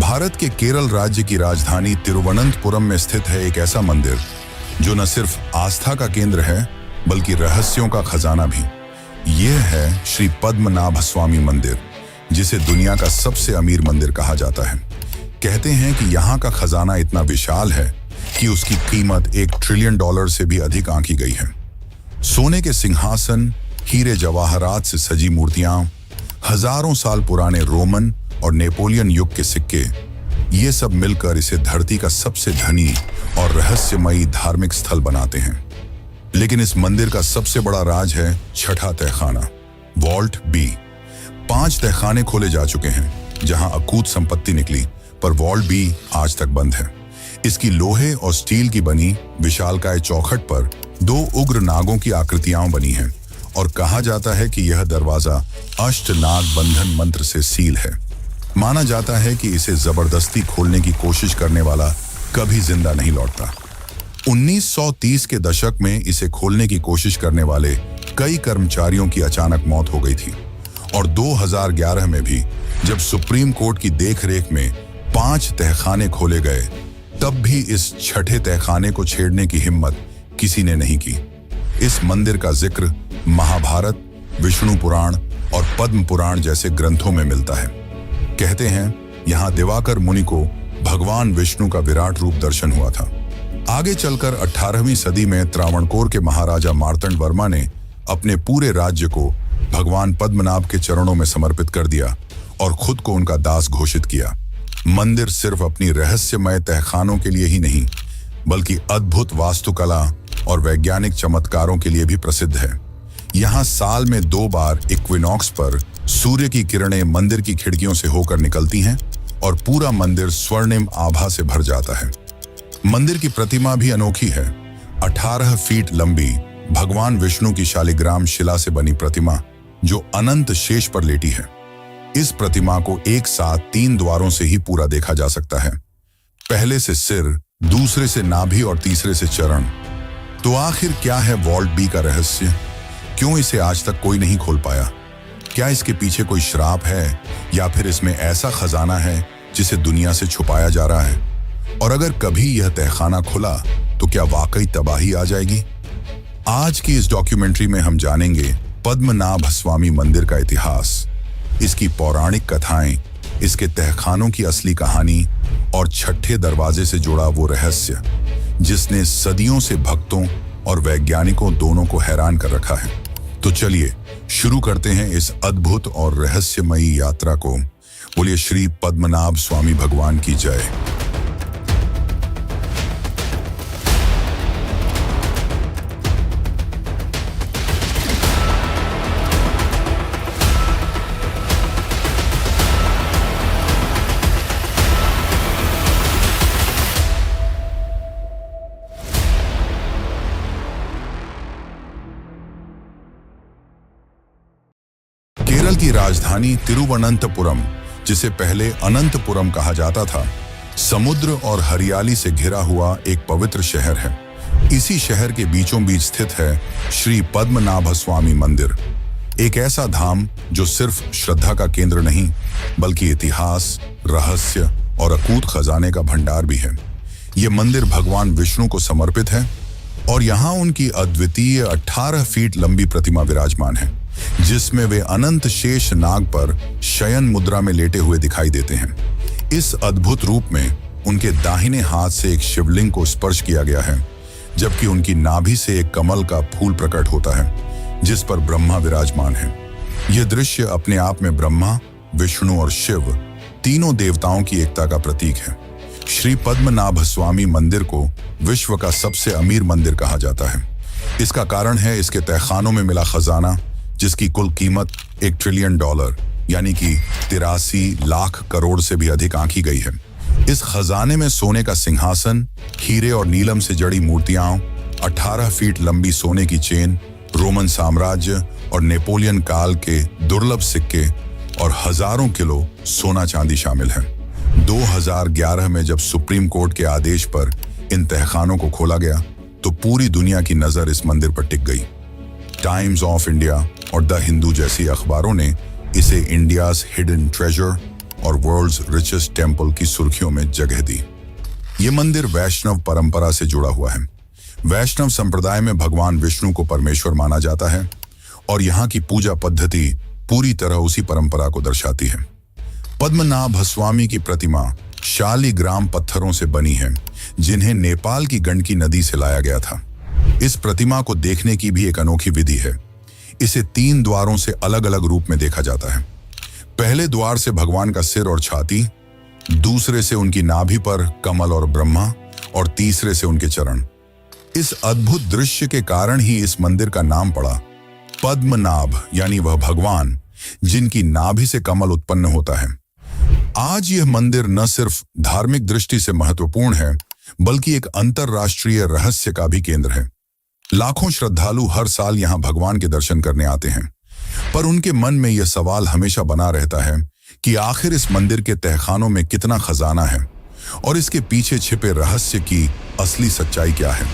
भारत के केरल राज्य की राजधानी तिरुवनंतपुरम में स्थित है एक ऐसा मंदिर जो न सिर्फ आस्था का केंद्र है बल्कि रहस्यों का खजाना भी। यह है श्री पद्मनाभ स्वामी मंदिर, जिसे दुनिया का सबसे अमीर मंदिर कहा जाता है। कहते हैं कि यहाँ का खजाना इतना विशाल है कि उसकी कीमत $1 ट्रिलियन से भी अधिक आंकी गई है। सोने के सिंहासन, हीरे जवाहरात से सजी मूर्तियां, हजारों साल पुराने रोमन और नेपोलियन युग के सिक्के, ये सब मिलकर इसे धरती का सबसे धनी और रहस्यमयी धार्मिक स्थल बनाते हैं। लेकिन इस मंदिर का सबसे बड़ा राज है छठा तहखाना, वॉल्ट बी। 5 तहखाने खोले जा चुके हैं जहां अकूत संपत्ति निकली, पर वॉल्ट बी आज तक बंद है। इसकी लोहे और स्टील की बनी विशालकाय चौखट पर 2 उग्र नागों की आकृतियां बनी हैं और कहा जाता है कि यह दरवाजा अष्टनाग बंधन मंत्र से सील है। माना जाता है कि इसे जबरदस्ती खोलने की कोशिश करने वाला कभी जिंदा नहीं लौटता। 1930 के दशक में इसे खोलने की कोशिश करने वाले कई कर्मचारियों की अचानक मौत हो गई थी और 2011 में भी जब सुप्रीम कोर्ट की देखरेख में 5 तहखाने खोले गए, तब भी इस छठे तहखाने को छेड़ने की हिम्मत किसी ने नहीं की। इस मंदिर का जिक्र महाभारत, विष्णु पुराण और पद्म पुराण जैसे ग्रंथों में मिलता है। कहते हैं यहाँ दिवाकर मुनि को भगवान विष्णु का विराट रूप दर्शन हुआ था। आगे चलकर 18वीं सदी में त्रावणकोर के महाराजा मार्तंड वर्मा ने अपने पूरे राज्य को भगवान पद्मनाभ के चरणों में समर्पित कर दिया और खुद को उनका दास घोषित किया। मंदिर सिर्फ अपनी रहस्यमय तहखानों के लिए ही नहीं, बल्कि अद्भुत वास्तुकला और वैज्ञानिक चमत्कारों के लिए भी प्रसिद्ध है। यहाँ साल में 2 बार इक्विनॉक्स पर सूर्य की किरणें मंदिर की खिड़कियों से होकर निकलती हैं और पूरा मंदिर स्वर्णिम आभा से भर जाता है। मंदिर की प्रतिमा भी अनोखी है। 18 फीट लंबी भगवान विष्णु की शालिग्राम शिला से बनी प्रतिमा जो अनंत शेष पर लेटी है। इस प्रतिमा को एक साथ 3 द्वारों से ही पूरा देखा जा सकता है। पहले से सिर, दूसरे से नाभि और तीसरे से चरण। तो आखिर क्या है वॉल्ट बी का रहस्य? क्यों इसे आज तक कोई नहीं खोल पाया? क्या इसके पीछे कोई श्राप है या फिर इसमें ऐसा खजाना है जिसे दुनिया से छुपाया जा रहा है? और अगर कभी यह तहखाना खुला तो क्या वाकई तबाही आ जाएगी? आज की इस डॉक्यूमेंट्री में हम जानेंगे पद्मनाभ स्वामी मंदिर का इतिहास, इसकी पौराणिक कथाएं, इसके तहखानों की असली कहानी और छठे दरवाजे से जुड़ा वो रहस्य जिसने सदियों से भक्तों और वैज्ञानिकों दोनों को हैरान कर रखा है। तो चलिए शुरू करते हैं इस अद्भुत और रहस्यमयी यात्रा को। बोलिए श्री पद्मनाभ स्वामी भगवान की जय। केरल की राजधानी तिरुवनंतपुरम, जिसे पहले अनंतपुरम कहा जाता था, समुद्र और हरियाली से घिरा हुआ एक पवित्र शहर है। इसी शहर के बीचों बीच स्थित है श्री पद्मनाभ स्वामी मंदिर, एक ऐसा धाम जो सिर्फ श्रद्धा का केंद्र नहीं बल्कि इतिहास, रहस्य और अकूत खजाने का भंडार भी है। ये मंदिर भगवान विष्णु को समर्पित है और यहाँ उनकी अद्वितीय 18 फीट लंबी प्रतिमा विराजमान है, जिसमें वे अनंत शेष नाग पर शयन मुद्रा में लेटे हुए दिखाई देते हैं। इस अद्भुत रूप में उनके दाहिने हाथ से एक शिवलिंग को स्पर्श किया गया है, जबकि उनकी नाभि से एक कमल का फूल प्रकट होता है जिस पर ब्रह्मा विराजमान है। यह दृश्य अपने आप में ब्रह्मा, विष्णु और शिव तीनों देवताओं की एकता का प्रतीक है। श्री पद्मनाभ स्वामी मंदिर को विश्व का सबसे अमीर मंदिर कहा जाता है। इसका कारण है इसके तहखानों में मिला खजाना, जिसकी कुल कीमत $1 ट्रिलियन यानी कि 83 लाख करोड़ से भी अधिक आंकी गई है। इस खजाने में सोने का सिंहासन, हीरे और नीलम से जड़ी मूर्तियां, 18 फीट लंबी सोने की चेन, रोमन साम्राज्य और नेपोलियन काल के दुर्लभ सिक्के और हजारों किलो सोना चांदी शामिल है। 2011 में जब सुप्रीम कोर्ट के आदेश पर इन तहखानों को खोला गया तो पूरी दुनिया की नजर इस मंदिर पर टिक गई। टाइम्स ऑफ इंडिया और द हिंदू जैसी अखबारों ने इसे इंडियाज हिडन ट्रेजर और वर्ल्ड्स रिचेस्ट टेम्पल की सुर्खियों में जगह दी। ये मंदिर वैष्णव परंपरा से जुड़ा हुआ है। वैष्णव संप्रदाय में भगवान विष्णु को परमेश्वर माना जाता है और यहाँ की पूजा पद्धति पूरी तरह उसी परंपरा को दर्शाती है। पद्मनाभ स्वामी की प्रतिमा शालिग्राम पत्थरों से बनी है, जिन्हें नेपाल की गंडकी नदी से लाया गया था। इस प्रतिमा को देखने की भी एक अनोखी विधि है। इसे 3 द्वारों से अलग अलग रूप में देखा जाता है। पहले द्वार से भगवान का सिर और छाती, दूसरे से उनकी नाभि पर कमल और ब्रह्मा, और तीसरे से उनके चरण। इस अद्भुत दृश्य के कारण ही इस मंदिर का नाम पड़ा पद्मनाभ, यानी वह भगवान जिनकी नाभि से कमल उत्पन्न होता है। आज यह मंदिर न सिर्फ धार्मिक दृष्टि से महत्वपूर्ण है, बल्कि एक अंतरराष्ट्रीय रहस्य का भी केंद्र है। लाखों श्रद्धालु हर साल यहां भगवान के दर्शन करने आते हैं, पर उनके मन में यह सवाल हमेशा बना रहता है कि आखिर इस मंदिर के तहखानों में कितना खजाना है और इसके पीछे छिपे रहस्य की असली सच्चाई क्या है।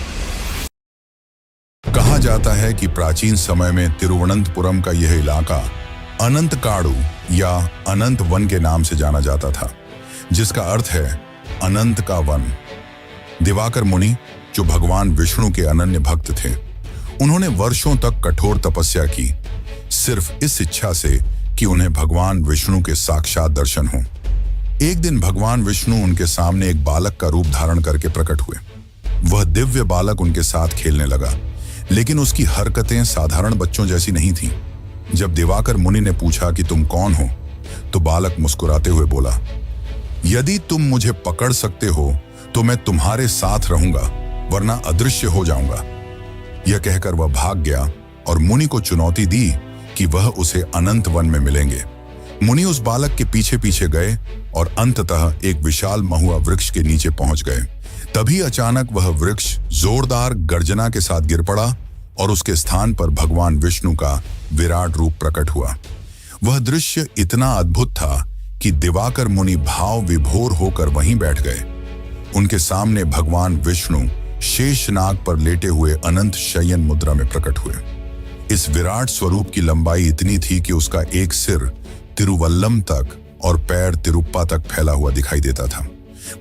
कहा जाता है कि प्राचीन समय में तिरुवनंतपुरम का यह इलाका अनंत काड़ू या अनंत वन के नाम से जाना जाता था, जिसका अर्थ है अनंत का वन। दिवाकर मुनि, जो भगवान विष्णु के अनन्य भक्त थे, उन्होंने वर्षों तक कठोर तपस्या की, सिर्फ इस इच्छा से कि उन्हें भगवान विष्णु के साक्षात दर्शन हों। एक दिन भगवान विष्णु उनके सामने एक बालक का रूप धारण करके प्रकट हुए। वह दिव्य बालक उनके साथ खेलने लगा, लेकिन उसकी हरकतें साधारण बच्चों जैसी नहीं थीं। जब दिवाकर मुनि ने पूछा कि तुम कौन हो, तो बालक मुस्कुराते हुए बोला, यदि तुम मुझे पकड़ सकते हो तो मैं तुम्हारे साथ रहूंगा, वरना अदृश्य हो जाऊंगा। यह कहकर वह भाग गया और मुनि को चुनौती दी कि वह उसे अनंत वन में मिलेंगे। मुनि उस बालक के पीछे पीछे गए और अंततः एक विशाल महुआ वृक्ष के नीचे पहुंच गए। तभी अचानक वह वृक्ष जोरदार गर्जना के साथ गिर पड़ा और उसके स्थान पर भगवान विष्णु का विराट रूप प्रकट हुआ। वह दृश्य इतना अद्भुत था कि दिवाकर मुनि भाव विभोर होकर वहीं बैठ गए। उनके सामने भगवान विष्णु शेषनाग पर लेटे हुए अनंत शयन मुद्रा में प्रकट हुए। इस विराट स्वरूप की लंबाई इतनी थी कि उसका एक सिर तिरुवल्लम तक और पैर तिरुप्पा तक फैला हुआ दिखाई देता था।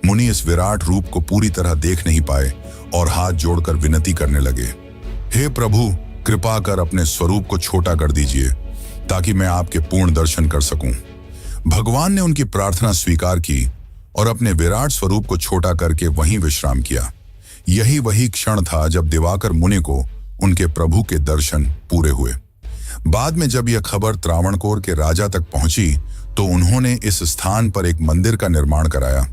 मुनि इस विराट रूप को पूरी तरह देख नहीं पाए और हाथ जोड़कर विनती करने लगे, हे प्रभु, कृपा कर अपने स्वरूप को छोटा कर दीजिए ताकि मैं आपके पूर्ण दर्शन कर सकूं। भगवान ने उनकी प्रार्थना स्वीकार की और अपने विराट स्वरूप को छोटा करके वहीं विश्राम किया। यही वही क्षण था जब दिवाकर मुनि को उनके प्रभु के दर्शन पूरे हुए। बाद में जब यह खबर त्रावणकोर के राजा तक पहुंची तो उन्होंने इस स्थान पर एक मंदिर का निर्माण कराया।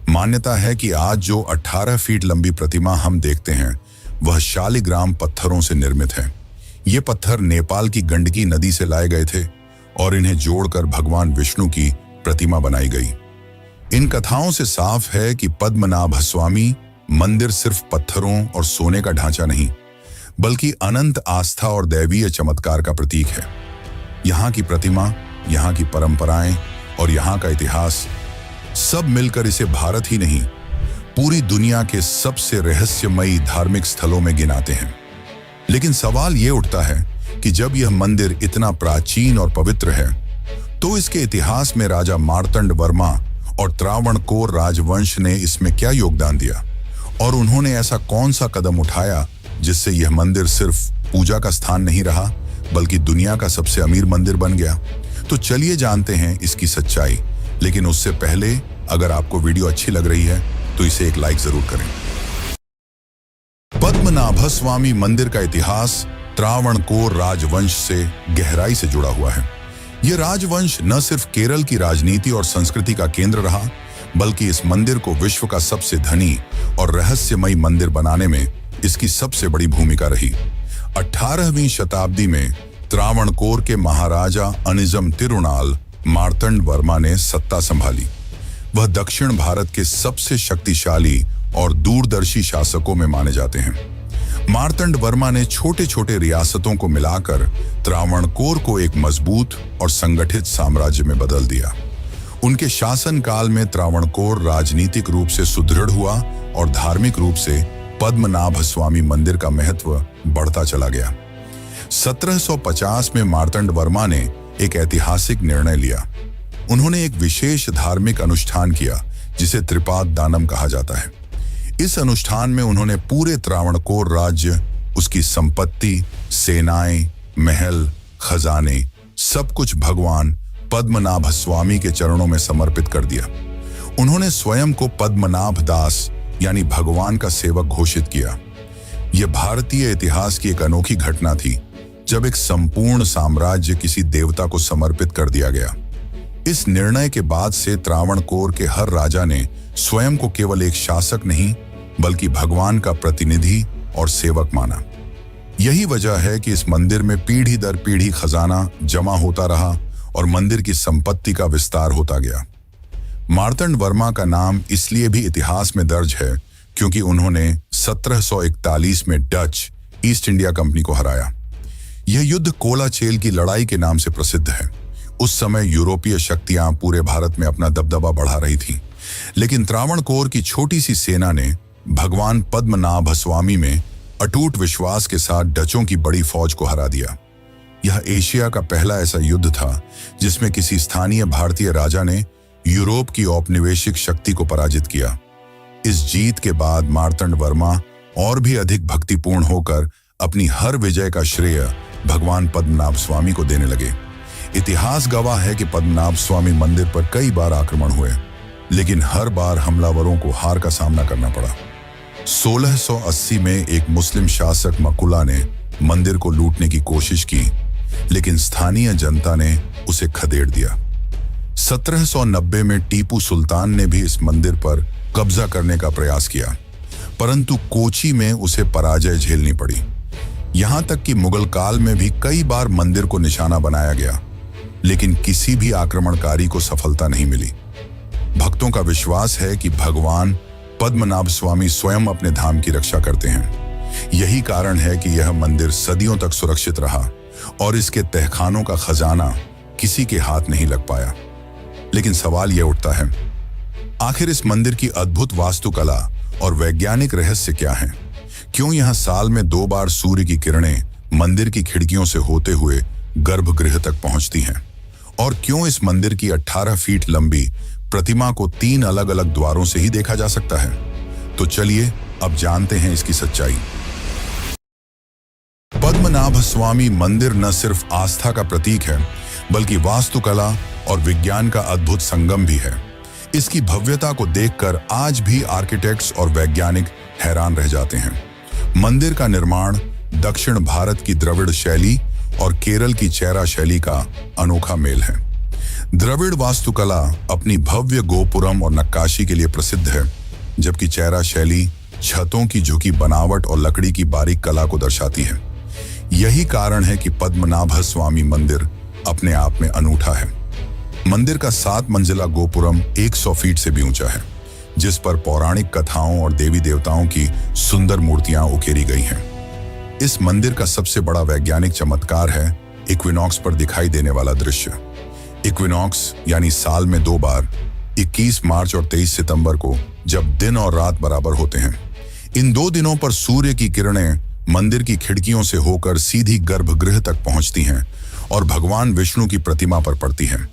मान्यता है कि आज जो 18 फीट लंबी प्रतिमा हम देखते हैं वह शालिग्राम पत्थरों से निर्मित है। ये पत्थर नेपाल की गंडकी नदी से लाए गए थे और इन्हें जोड़कर भगवान विष्णु की प्रतिमा बनाई गई। इन कथाओं से साफ है कि पद्मनाभ स्वामी मंदिर सिर्फ पत्थरों और सोने का ढांचा नहीं, बल्कि अनंत आस्था और दैवीय चमत्कार का प्रतीक है। यहाँ की प्रतिमा, यहाँ की परंपराएं और यहाँ का इतिहास सब मिलकर इसे भारत ही नहीं, पूरी दुनिया के सबसे रहस्यमयी धार्मिक स्थलों में गिनाते हैं। लेकिन सवाल ये उठता है कि जब यह मंदिर इतना प्राचीन और पवित्र है, तो इसके इतिहास में राजा मार्तंड वर्मा और त्रावणकोर राजवंश ने इसमें क्या योगदान दिया, और उन्होंने ऐसा कौन सा कदम उठाया जिससे यह मंदिर सिर्फ पूजा का स्थान नहीं रहा, बल्कि दुनिया का सबसे अमीर मंदिर बन गया। तो चलिए जानते हैं इसकी सच्चाई। लेकिन उससे पहले, अगर आपको वीडियो अच्छी लग रही है तो इसे एक लाइक जरूर करें। पद्मनाभ स्वामी मंदिर का इतिहास त्रावणकोर राजवंश से गहराई से जुड़ा हुआ है। यह राजवंश न सिर्फ केरल की राजनीति और संस्कृति का केंद्र रहा, बल्कि इस मंदिर को विश्व का सबसे धनी और रहस्यमयी मंदिर बनाने में इसकी सबसे बड़ी भूमिका रही। 18वीं शताब्दी में त्रावणकोर के महाराजा अनिजम तिरुनाल मार्तंड वर्मा ने सत्ता संभाली। वह दक्षिण भारत के सबसे शक्तिशाली और दूरदर्शी शासकों में माने जाते हैं। मार्तंड वर्मा ने छोटे छोटे रियासतों को मिलाकर त्रावणकोर को एक मजबूत और संगठित साम्राज्य में बदल दिया। उनके शासनकाल में त्रावणकोर राजनीतिक रूप से सुदृढ़ हुआ और धार्मिक रूप से पद्मनाभ स्वामी मंदिर का महत्व बढ़ता चला गया। 1750 में मार्तंड वर्मा ने एक ऐतिहासिक निर्णय लिया। उन्होंने एक विशेष धार्मिक अनुष्ठान किया जिसे त्रिपाद दानम कहा जाता है। इस अनुष्ठान में उन्होंने पूरे त्रावणकोर राज्य, उसकी संपत्ति, सेनाएं, महल, खजाने, सब कुछ भगवान पद्मनाभ स्वामी के चरणों में समर्पित कर दिया। उन्होंने स्वयं को पद्मनाभ दास यानी भगवान का सेवक घोषित किया। यह भारतीय इतिहास की एक अनोखी घटना थी जब एक संपूर्ण साम्राज्य किसी देवता को समर्पित कर दिया गया। इस निर्णय के बाद से त्रावणकोर के हर राजा ने स्वयं को केवल एक शासक नहीं बल्कि भगवान का प्रतिनिधि और सेवक माना। यही वजह है कि इस मंदिर में पीढ़ी दर पीढ़ी खजाना जमा होता रहा और मंदिर की संपत्ति का विस्तार होता गया। मार्तंड वर्मा का नाम इसलिए भी इतिहास में दर्ज है क्योंकि उन्होंने 1741 में डच ईस्ट इंडिया कंपनी को हराया। यह युद्ध कोलाचेल की लड़ाई के नाम से प्रसिद्ध है। उस समय यूरोपीय शक्तियां पूरे भारत में अपना दबदबा बढ़ा रही थीं, लेकिन त्रावणकोर की छोटी सी सेना ने भगवान पद्मनाभ स्वामी में अटूट विश्वास के साथ डचों की बड़ी फौज को हरा दिया। यह एशिया का पहला ऐसा युद्ध था जिसमें किसी स्थानीय भारतीय राजा ने यूरोप की औपनिवेशिक शक्ति को पराजित किया। इस जीत के बाद मार्तंड वर्मा और भी अधिक भक्तिपूर्ण होकर अपनी हर विजय का श्रेय भगवान पद्मनाभ स्वामी को देने लगे। इतिहास गवाह है कि पद्मनाभ स्वामी मंदिर पर कई बार आक्रमण हुए, लेकिन हर बार हमलावरों को हार का सामना करना पड़ा। 1680 में एक मुस्लिम शासक मकुला ने मंदिर को लूटने की कोशिश की, लेकिन स्थानीय जनता ने उसे खदेड़ दिया। 1790 में टीपू सुल्तान ने भी इस मंदिर पर कब्जा करने का प्रयास किया, परंतु कोची में उसे पराजय झेलनी पड़ी। यहां तक कि मुगल काल में भी कई बार मंदिर को निशाना बनाया गया, लेकिन किसी भी आक्रमणकारी को सफलता नहीं मिली। भक्तों का विश्वास है कि भगवान पद्मनाभ स्वामी स्वयं अपने धाम की रक्षा करते हैं। यही कारण है कि यह मंदिर सदियों तक सुरक्षित रहा और इसके तहखानों का खजाना किसी के हाथ नहीं लग पाया। लेकिन सवाल यह उठता है, आखिर इस मंदिर की अद्भुत वास्तुकला और वैज्ञानिक रहस्य क्या है? क्यों यहां साल में 2 बार सूर्य की किरणें मंदिर की खिड़कियों से होते हुए गर्भगृह तक पहुंचती हैं? और क्यों इस मंदिर की 18 फीट लंबी प्रतिमा को 3 अलग अलग द्वारों से ही देखा जा सकता है? तो चलिए अब जानते हैं इसकी सच्चाई। पद्मनाभ स्वामी मंदिर न सिर्फ आस्था का प्रतीक है, बल्कि वास्तुकला और विज्ञान का अद्भुत संगम भी है। इसकी भव्यता को देखकर आज भी आर्किटेक्ट्स और वैज्ञानिक हैरान रह जाते हैं। मंदिर का निर्माण दक्षिण भारत की द्रविड़ शैली और केरल की चेरा शैली का अनोखा मेल है। द्रविड़ वास्तुकला अपनी भव्य गोपुरम और नक्काशी के लिए प्रसिद्ध है, जबकि चेरा शैली छतों की झुकी बनावट और लकड़ी की बारीक कला को दर्शाती है। यही कारण है कि पद्मनाभ स्वामी मंदिर अपने आप में अनूठा है। मंदिर का 7 मंजिला गोपुरम 100 फीट से भी ऊंचा है, जिस पर पौराणिक कथाओं और देवी देवताओं की सुंदर मूर्तियां उकेरी गई हैं। इस मंदिर का सबसे बड़ा वैज्ञानिक चमत्कार है इक्विनॉक्स पर दिखाई देने वाला दृश्य। इक्विनॉक्स यानी साल में 2 बार, 21 मार्च और 23 सितंबर को, जब दिन और रात बराबर होते हैं। इन 2 दिनों पर सूर्य की किरणें मंदिर की खिड़कियों से होकर सीधी गर्भगृह तक पहुंचती हैं और भगवान विष्णु की प्रतिमा पर पड़ती हैं।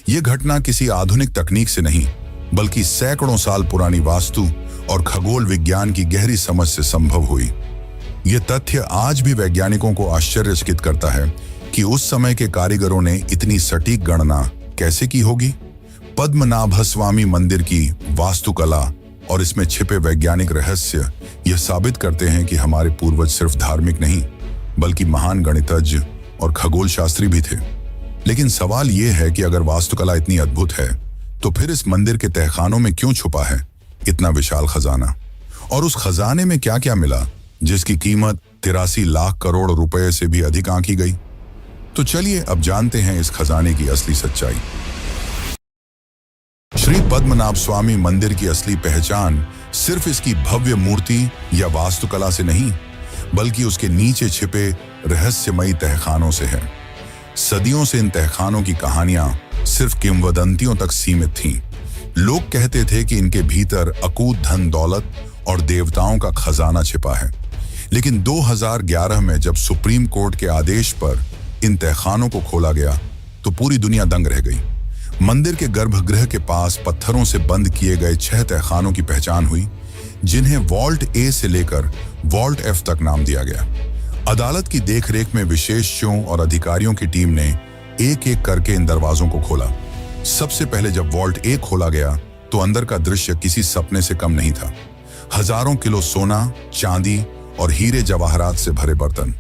यह घटना किसी आधुनिक तकनीक से नहीं, बल्कि सैकड़ों साल पुरानी वास्तु और खगोल विज्ञान की गहरी समझ से संभव हुई। यह तथ्य आज भी वैज्ञानिकों को आश्चर्यचकित करता है कि उस समय के कारीगरों ने इतनी सटीक गणना कैसे की होगी। पद्मनाभ स्वामी मंदिर की वास्तुकला और इसमें छिपे वैज्ञानिक रहस्य यह साबित करते हैं कि हमारे पूर्वज सिर्फ धार्मिक नहीं, बल्कि महान गणितज्ञ और खगोल शास्त्री भी थे। लेकिन सवाल यह है कि अगर वास्तुकला इतनी अद्भुत है, तो फिर इस मंदिर के तहखानों में क्यों छुपा है इतना विशाल खजाना? और उस खजाने में क्या क्या मिला जिसकी कीमत 83 लाख करोड़ रुपए से भी अधिक आंकी गई? तो चलिए अब जानते हैं इस खजाने की असली सच्चाई। श्री पद्मनाभ स्वामी मंदिर की असली पहचान सिर्फ इसकी भव्य मूर्ति या वास्तुकला से नहीं, बल्कि उसके नीचे छिपे रहस्यमयी तहखानों से है। सदियों से इन तहखानों की कहानियां सिर्फ किंवदंतियों तक सीमित थीं। लोग कहते थे कि इनके भीतर अकूत धन दौलत और देवताओं का खजाना छिपा है। लेकिन 2011 में जब सुप्रीम कोर्ट के आदेश पर इन तहखानों को खोला गया, तो पूरी दुनिया दंग रह गई। मंदिर के गर्भगृह के पास पत्थरों से बंद किए गए 6 तहखानों की पहचान हुई, जिन्हें वॉल्ट ए से लेकर वॉल्ट एफ तक नाम दिया गया। अदालत की देखरेख में विशेषज्ञों और अधिकारियों की टीम ने एक एक करके इन दरवाजों को खोला। सबसे पहले जब वॉल्ट ए खोला गया तो अंदर का दृश्य किसी सपने से कम नहीं था। हजारों किलो सोना, चांदी और हीरे जवाहरात से भरे बर्तन,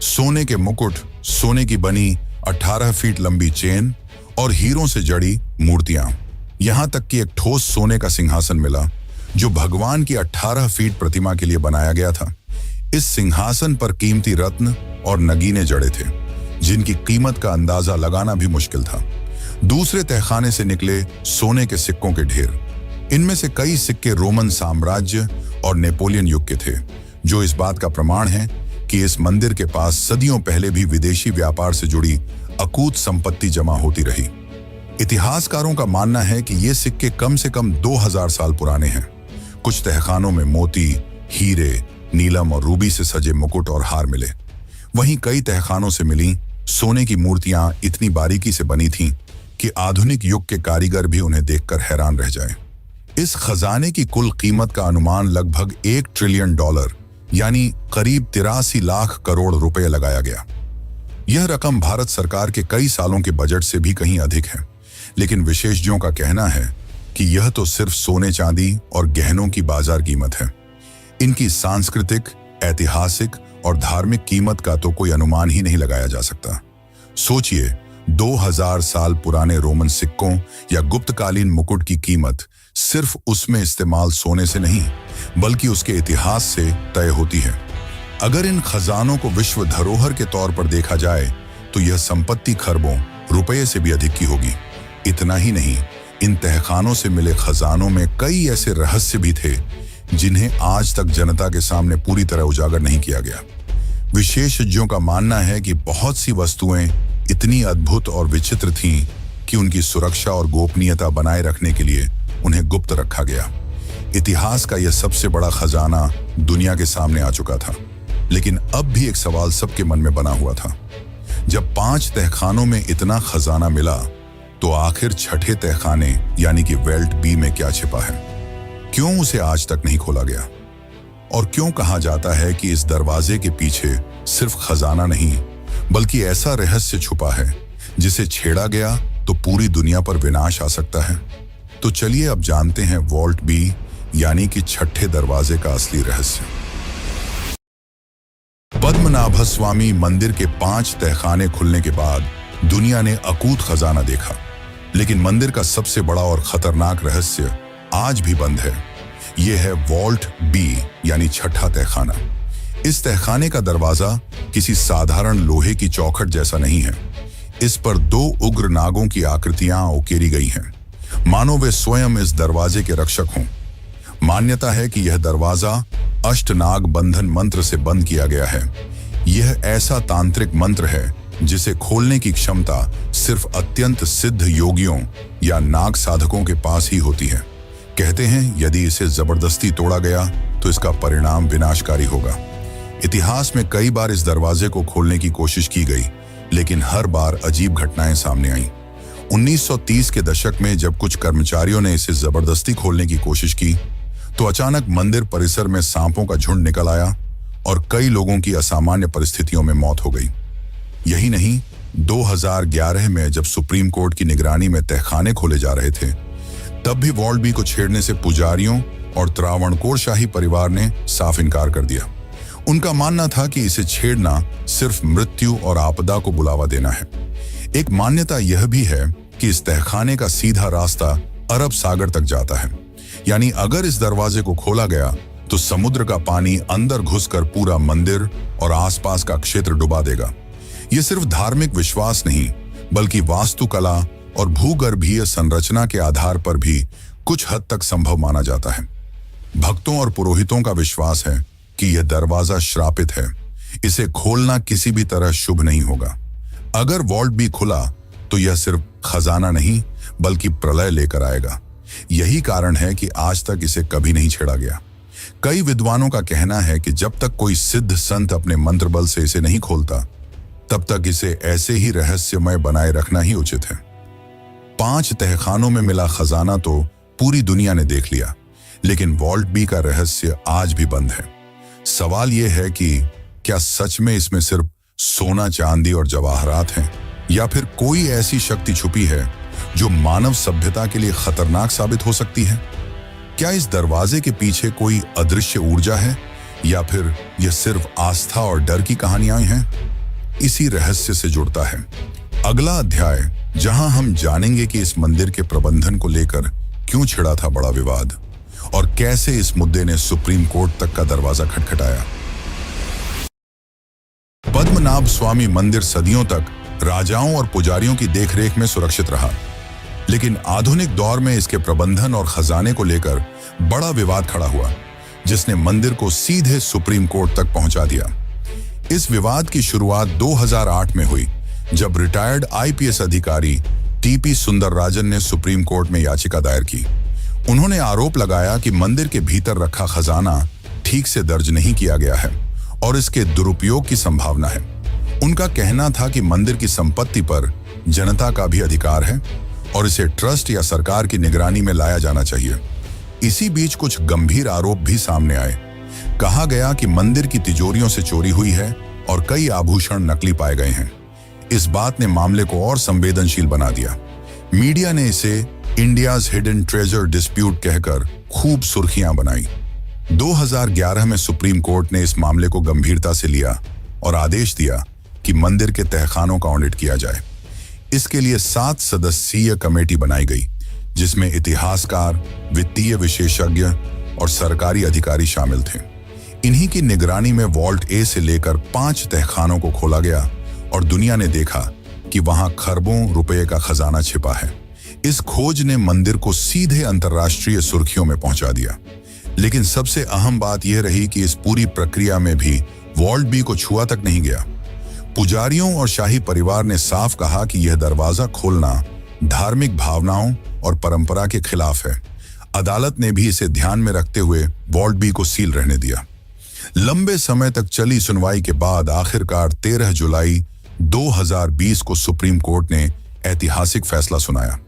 सोने के मुकुट, सोने की बनी 18 फीट लंबी चेन और हीरों से जड़ी मूर्तियां। यहां तक कि एक ठोस सोने का सिंहासन मिला जो भगवान की 18 फीट प्रतिमा के लिए बनाया गया था। इस सिंहासन पर कीमती रत्न और नगीने जड़े थे, जिनकी कीमत का अंदाजा लगाना भी मुश्किल था। दूसरे तहखाने से निकले सोने के सिक्कों के ढेर। इनमें से कई सिक्के रोमन साम्राज्य और नेपोलियन युग के थे, जो इस बात का प्रमाण है कि इस मंदिर के पास सदियों पहले भी विदेशी व्यापार से जुड़ी अकूत संपत्ति जमा होती रही। इतिहासकारों का मानना है कि ये सिक्के कम से कम 2000 साल पुराने हैं। कुछ तहखानों में मोती, हीरे, नीलम और रूबी से सजे मुकुट और हार मिले। वहीं कई तहखानों से मिली सोने की मूर्तियां इतनी बारीकी से बनी थीं कि आधुनिक युग के कारीगर भी उन्हें देखकर हैरान रह जाएं। इस खजाने की कुल कीमत का अनुमान लगभग $1 ट्रिलियन यानी करीब 83 लाख करोड़ रुपए लगाया गया। यह रकम भारत सरकार के कई सालों के बजट से भी कहीं अधिक है, लेकिन विशेषज्ञों का कहना है कि यह तो सिर्फ सोने चांदी और गहनों की बाजार कीमत है। इनकी सांस्कृतिक, ऐतिहासिक और धार्मिक कीमत का तो कोई अनुमान ही नहीं लगाया जा सकता। सोचिए, 2000 साल पुराने रोमन सिक्कों या गुप्तकालीन मुकुट की कीमत सिर्फ उसमें इस्तेमाल सोने से नहीं, बल्कि उसके इतिहास से तय होती है। अगर इन खजानों को विश्व धरोहर के तौर पर देखा जाए तो यह संपत्ति खरबों रुपये से भी अधिक की होगी। इतना ही नहीं, इन तहखानों से मिले खजानों में कई ऐसे रहस्य भी थे जिन्हें आज तक जनता के सामने पूरी तरह उजागर नहीं किया गया। विशेषज्ञों का मानना है कि बहुत सी वस्तुएं इतनी अद्भुत और विचित्र थीं कि उनकी सुरक्षा और गोपनीयता बनाए रखने के लिए उन्हें गुप्त रखा गया। इतिहास का यह सबसे बड़ा खजाना दुनिया के सामने आ चुका था, लेकिन अब भी एक सवाल सबके मन में बना हुआ था। जब 5 तहखानों में इतना खजाना मिला तो आखिर छठे तहखाने यानी कि वेल्ट बी में क्या छिपा है? क्यों उसे आज तक नहीं खोला गया? और क्यों कहा जाता है कि इस दरवाजे के पीछे सिर्फ खजाना नहीं, बल्कि ऐसा रहस्य छुपा है जिसे छेड़ा गया तो पूरी दुनिया पर विनाश आ सकता है? तो चलिए अब जानते हैं वॉल्ट बी यानी कि छठे दरवाजे का असली रहस्य। पद्मनाभ स्वामी मंदिर के 5 तहखाने खुलने के बाद दुनिया ने अकूत खजाना देखा, लेकिन मंदिर का सबसे बड़ा और खतरनाक रहस्य आज भी बंद है। यह है वॉल्ट बी यानी छठा तहखाना। इस तहखाने का दरवाजा किसी साधारण लोहे की चौखट जैसा नहीं है। इस पर 2 उग्र नागों की आकृतियां उकेरी गई हैं, मानो वे स्वयं इस दरवाजे के रक्षक हों। मान्यता है कि यह दरवाजा अष्टनाग बंधन मंत्र से बंद किया गया है। यह ऐसा तांत्रिक मंत्र है जिसे खोलने की क्षमता सिर्फ अत्यंत सिद्ध योगियों या नाग साधकों के पास ही होती है। कहते हैं यदि इसे जबरदस्ती तोड़ा गया तो इसका परिणाम विनाशकारी होगा। इतिहास में कई बार इस दरवाजे को खोलने की कोशिश की गई, लेकिन हर बार अजीब घटनाएं सामने आईं। 1930 के दशक में जब कुछ कर्मचारियों ने इसे जबरदस्ती खोलने की कोशिश की तो अचानक मंदिर परिसर में सांपों का झुंड निकल आया और कई लोगों की असामान्य परिस्थितियों में मौत हो गई। यही नहीं, 2011 में जब सुप्रीम कोर्ट की निगरानी में तहखाने खोले जा रहे थे, तब भी वॉल्ट बी को छेड़ने से पुजारियों और त्रावणकोर शाही परिवार ने साफ इनकार कर दिया। उनका मानना था कि इसे छेड़ना सिर्फ मृत्यु और आपदा को बुलावा देना है। एक मान्यता यह भी है कि इस तहखाने का सीधा रास्ता अरब सागर तक जाता है, यानी अगर इस दरवाजे को खोला गया तो समुद्र का पानी अंदर घुसकर पूरा मंदिर और आसपास का क्षेत्र डुबा देगा। यह सिर्फ धार्मिक विश्वास नहीं, बल्कि वास्तुकला और भूगर्भीय संरचना के आधार पर भी कुछ हद तक संभव माना जाता है। भक्तों और पुरोहितों का विश्वास है कि यह दरवाजा श्रापित है, इसे खोलना किसी भी तरह शुभ नहीं होगा। अगर वॉल्ट बी खुला तो यह सिर्फ खजाना नहीं, बल्कि प्रलय लेकर आएगा। यही कारण है कि आज तक इसे कभी नहीं छेड़ा गया। कई विद्वानों का कहना है कि जब तक कोई सिद्ध संत अपने मंत्र बल से इसे नहीं खोलता, तब तक इसे ऐसे ही रहस्यमय बनाए रखना ही उचित है। 5 तहखानों में मिला खजाना तो पूरी दुनिया ने देख लिया, लेकिन वॉल्ट बी का रहस्य आज भी बंद है। सवाल यह है कि क्या सच में इसमें सिर्फ सोना, चांदी और जवाहरात हैं, या फिर कोई ऐसी शक्ति छुपी है जो मानव सभ्यता के लिए खतरनाक साबित हो सकती है? क्या इस दरवाजे के पीछे कोई अदृश्य ऊर्जा है, या फिर यह सिर्फ आस्था और डर की कहानियां हैं? इसी रहस्य से जुड़ता है अगला अध्याय, जहां हम जानेंगे कि इस मंदिर के प्रबंधन को लेकर क्यों छिड़ा था बड़ा विवाद और कैसे इस मुद्दे ने सुप्रीम कोर्ट तक का दरवाजा खटखटाया। पद्मनाभ स्वामी मंदिर सदियों तक राजाओं और पुजारियों की देखरेख में सुरक्षित रहा, लेकिन आधुनिक दौर में इसके प्रबंधन और खजाने को लेकर बड़ा विवाद खड़ा हुआ, जिसने मंदिर को सीधे सुप्रीम कोर्ट तक पहुंचा दिया। इस विवाद की शुरुआत 2008 में हुई, जब रिटायर्ड आईपीएस अधिकारी टीपी सुंदरराजन ने सुप्रीम कोर्ट में याचिका दायर की। उन्होंने आरोप लगाया कि मंदिर के भीतर रखा खजाना ठीक से दर्ज नहीं किया गया है और इसके दुरुपयोग की संभावना है। उनका कहना था कि मंदिर की संपत्ति पर जनता का भी अधिकार है और इसे ट्रस्ट या सरकार की निगरानी में लाया जाना चाहिए। इसी बीच कुछ गंभीर आरोप भी सामने आए। कहा गया कि मंदिर की तिजोरियों से चोरी हुई है और कई आभूषण नकली पाए गए हैं। इस बात ने मामले को और संवेदनशील बना दिया। मीडिया ने इसे इंडियाज हिडन ट्रेजर डिस्प्यूट कहकर खूब सुर्खियां बनाई। 2011 में सुप्रीम कोर्ट ने इस मामले को गंभीरता से लिया और आदेश दिया कि मंदिर के तहखानों का ऑडिट किया जाए। इसके लिए 7 सदस्यीय कमेटी बनाई गई, जिसमें इतिहासकार, वित्तीय विशेषज्ञ और सरकारी अधिकारी शामिल थे। इन्हीं की निगरानी में वॉल्ट ए से लेकर 5 तहखानों को खोला गया और दुनिया ने देखा कि वहां खरबों रुपए का खजाना छिपा है। इस खोज ने मंदिर को सीधे अंतर्राष्ट्रीय सुर्खियों में पहुंचा दिया। लेकिन सबसे अहम बात यह रही कि इस पूरी प्रक्रिया में भी वॉल्ट बी को छुआ तक नहीं गया। पुजारियों और शाही परिवार ने साफ कहा कि यह दरवाजा खोलना धार्मिक भावनाओं और परंपरा के खिलाफ है। अदालत ने भी इसे ध्यान में रखते हुए वॉल्ट बी को सील रहने दिया। लंबे समय तक चली सुनवाई के बाद आखिरकार 13 जुलाई 2020 को सुप्रीम कोर्ट ने ऐतिहासिक फैसला सुनाया।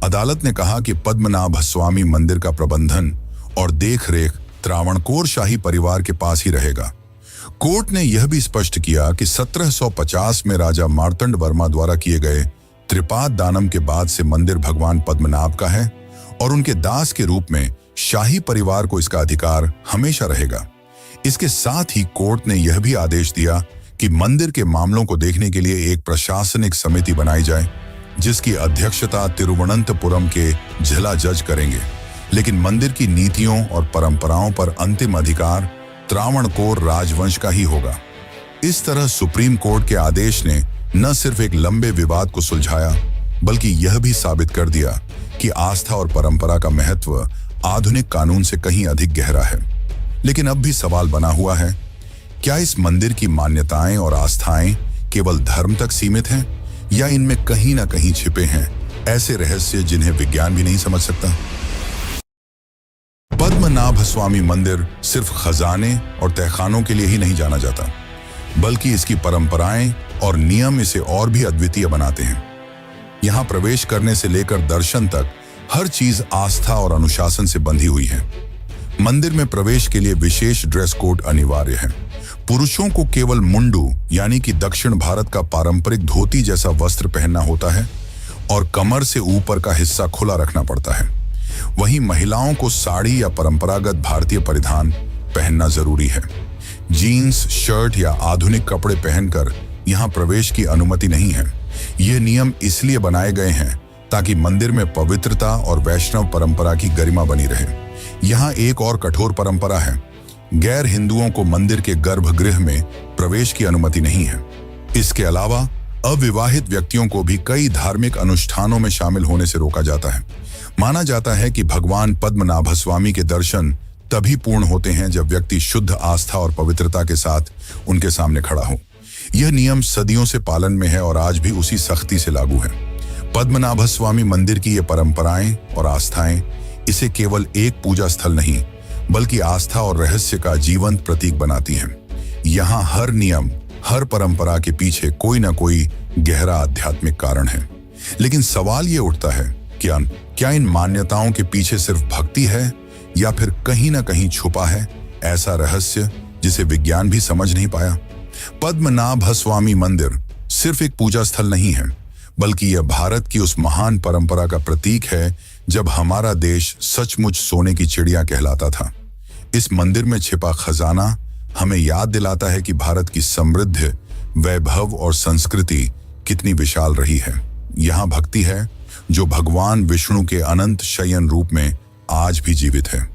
अदालत ने कहा कि पद्मनाभ स्वामी मंदिर का प्रबंधन और देखरेख त्रावणकोर शाही परिवार के पास ही रहेगा। कोर्ट ने यह भी स्पष्ट किया कि 1750 में राजा मार्तंड वर्मा द्वारा किए गए त्रिपाद दानम के बाद से मंदिर भगवान पद्मनाभ का है और उनके दास के रूप में शाही परिवार को इसका अधिकार हमेशा रहेगा। इसके साथ ही कोर्ट ने यह भी आदेश दिया कि मंदिर के मामलों को देखने के लिए एक प्रशासनिक समिति बनाई जाए, जिसकी अध्यक्षता तिरुवनंतपुरम के जिला जज करेंगे। लेकिन मंदिर की नीतियों और परंपराओं पर अंतिम अधिकार त्रावणकोर राजवंश का ही होगा। इस तरह सुप्रीम कोर्ट के आदेश ने न सिर्फ एक लंबे विवाद को सुलझाया, बल्कि यह भी साबित कर दिया कि आस्था और परंपरा का महत्व आधुनिक कानून से कहीं अधिक गहरा है। लेकिन अब भी सवाल बना हुआ है, क्या इस मंदिर की मान्यताएं और आस्थाएं केवल धर्म तक सीमित हैं, या इनमें कहीं ना कहीं छिपे हैं ऐसे रहस्य जिन्हें विज्ञान भी नहीं समझ सकता? पद्मनाभ स्वामी मंदिर सिर्फ खजाने और तहखानों के लिए ही नहीं जाना जाता, बल्कि इसकी परंपराएं और नियम इसे और भी अद्वितीय बनाते हैं। यहाँ प्रवेश करने से लेकर दर्शन तक हर चीज आस्था और अनुशासन से बंधी हुई है। मंदिर में प्रवेश के लिए विशेष ड्रेस कोड अनिवार्य है। पुरुषों को केवल मुंडू यानी कि दक्षिण भारत का पारंपरिक धोती जैसा वस्त्र पहनना होता है और कमर से ऊपर का हिस्सा खुला रखना पड़ता है। वहीं महिलाओं को साड़ी या परंपरागत भारतीय परिधान पहनना जरूरी है। जीन्स, शर्ट या आधुनिक कपड़े पहनकर यहाँ प्रवेश की अनुमति नहीं है। ये नियम इसलिए बनाए गए हैं ताकि मंदिर में पवित्रता और वैष्णव परंपरा की गरिमा बनी रहे। यहाँ एक और कठोर परंपरा है, गैर हिंदुओं को मंदिर के गर्भगृह में प्रवेश की अनुमति नहीं है। इसके अलावा अविवाहित व्यक्तियों को भी कई धार्मिक अनुष्ठानों में शामिल होने से रोका जाता है। माना जाता है कि भगवान पद्मनाभ स्वामी के दर्शन तभी पूर्ण होते हैं जब व्यक्ति शुद्ध आस्था और पवित्रता के साथ उनके सामने खड़ा हो। यह नियम सदियों से पालन में है और आज भी उसी सख्ती से लागू है। पद्मनाभ स्वामी मंदिर की ये परंपराएं और आस्थाएं इसे केवल एक पूजा स्थल नहीं, बल्कि आस्था और रहस्य का जीवंत प्रतीक बनाती हैं। यहाँ हर नियम, हर परंपरा के पीछे कोई ना कोई गहरा आध्यात्मिक कारण है। लेकिन सवाल ये उठता है, क्या इन मान्यताओं के पीछे सिर्फ भक्ति है या फिर कहीं ना कहीं छुपा है ऐसा रहस्य जिसे विज्ञान भी समझ नहीं पाया? पद्मनाभस्वामी मंदिर सिर्फ एक पूजा स्थल नहीं है, बल्कि यह भारत की उस महान परंपरा का प्रतीक है जब हमारा देश सचमुच सोने की चिड़िया कहलाता था। इस मंदिर में छिपा खजाना हमें याद दिलाता है कि भारत की समृद्ध, वैभव और संस्कृति कितनी विशाल रही है। यहाँ भक्ति है जो भगवान विष्णु के अनंत शयन रूप में आज भी जीवित है।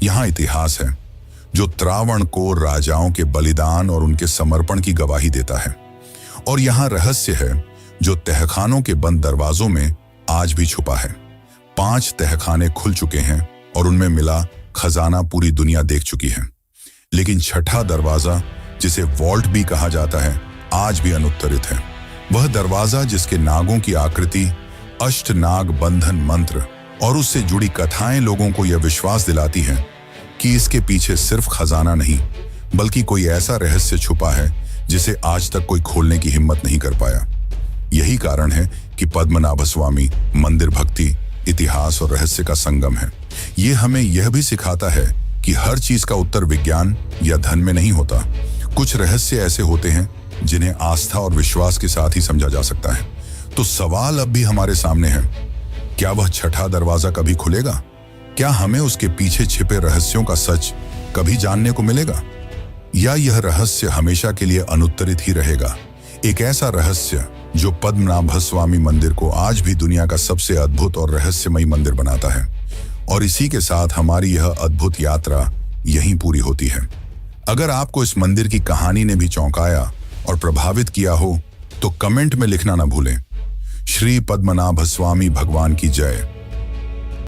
यहाँ इतिहास है जो त्रावणकोर राजाओं के बलिदान और उनके समर्पण की गवाही देता है। और यहाँ रहस्य है जो तहखानों के बंद दरवाजों में आज भी छुपा है। 5 तहखाने खुल चुके हैं और उनमें मिला खजाना पूरी दुनिया देख चुकी है, लेकिन छठा दरवाजा, जिसे वॉल्ट भी कहा जाता है, आज भी अनुत्तरित है। वह दरवाजा जिसके नागों की आकृति, अष्टनाग बंधन मंत्र और उससे जुड़ी कथाएं लोगों को यह विश्वास दिलाती हैं कि इसके पीछे सिर्फ खजाना नहीं, बल्कि कोई ऐसा रहस्य छुपा है जिसे आज तक कोई खोलने की हिम्मत नहीं कर पाया। यही कारण है कि पद्मनाभस्वामी मंदिर भक्ति, इतिहास और रहस्य का संगम है। ये हमें यह भी सिखाता है कि हर चीज का उत्तर विज्ञान या धन में नहीं होता। कुछ रहस्य ऐसे होते हैं जिन्हें आस्था और विश्वास के साथ ही समझा जा सकता है। तो सवाल अब भी हमारे सामने है, क्या वह छठा दरवाजा कभी खुलेगा? क्या हमें उसके पीछे छिपे रहस्यों का सच कभी जानने को मिलेगा, या यह रहस्य हमेशा के लिए अनुत्तरित ही रहेगा? एक ऐसा रहस्य जो पद्मनाभस्वामी मंदिर को आज भी दुनिया का सबसे अद्भुत और रहस्यमयी मंदिर बनाता है। और इसी के साथ हमारी यह अद्भुत यात्रा यहीं पूरी होती है। अगर आपको इस मंदिर की कहानी ने भी चौंकाया और प्रभावित किया हो तो कमेंट में लिखना ना भूलें। श्री पद्मनाभस्वामी भगवान की जय।